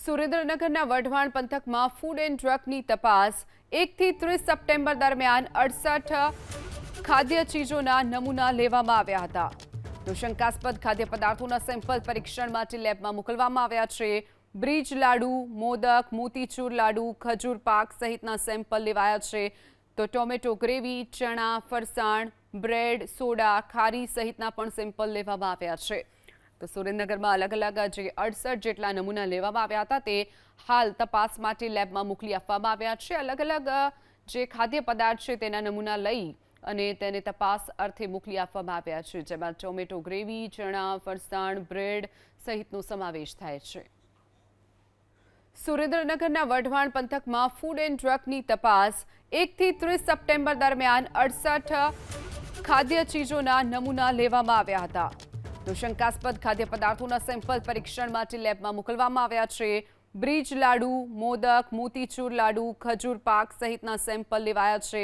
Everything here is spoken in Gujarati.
સુરેન્દ્રનગરના વઢવાણ પંથકમાં ફૂડ એન્ડ ડ્રગની તપાસ 1 થી 30 સપ્ટેમ્બર દરમિયાન 68 ખાદ્ય ચીજોના નમૂના લેવામાં આવ્યા હતા. તો શંકાસ્પદ ખાદ્ય પદાર્થોના સેમ્પલ પરીક્ષણ માટે લેબમાં મોકલવામાં આવ્યા છે. બ્રિજ લાડુ, મોદક, મોતીચૂર લાડુ, ખજૂર પાક સહિતના સેમ્પલ લેવાયા છે. તો ટોમેટો ગ્રેવી, ચણા, ફરસાણ, બ્રેડ, સોડા, ખારી સહિતના પણ સેમ્પલ લેવામાં આવ્યા છે. તો સુરેન્દ્રનગરમાં અલગ અલગ જે 68 જેટલા નમૂના લેવામાં આવ્યા હતા તે હાલ તપાસ માટે લેબમાં મોકલી આપવામાં આવ્યા છે. અલગ અલગ જે ખાદ્ય પદાર્થ છે તેના નમૂના લઈ અને તેને તપાસ અર્થે મોકલી આપવામાં આવ્યા છે, જેમાં ટોમેટો ગ્રેવી, ચણા, ફરસાણ, બ્રેડ સહિતનો સમાવેશ થાય છે. સુરેન્દ્રનગરના વઢવાણ પંથકમાં ફૂડ એન્ડ ડ્રગની તપાસ 1 થી 30 સપ્ટેમ્બર દરમિયાન 68 ખાદ્ય ચીજોના નમૂના લેવામાં આવ્યા હતા. તો શંકાસ્પદ ખાદ્ય પદાર્થોના સેમ્પલ પરીક્ષણ માટે લેબમાં મોકલવામાં આવ્યા છે. બ્રિજ લાડુ, મોદક, મોતીચૂર લાડુ, ખજૂર પાક સહિતના સેમ્પલ લેવાયા છે.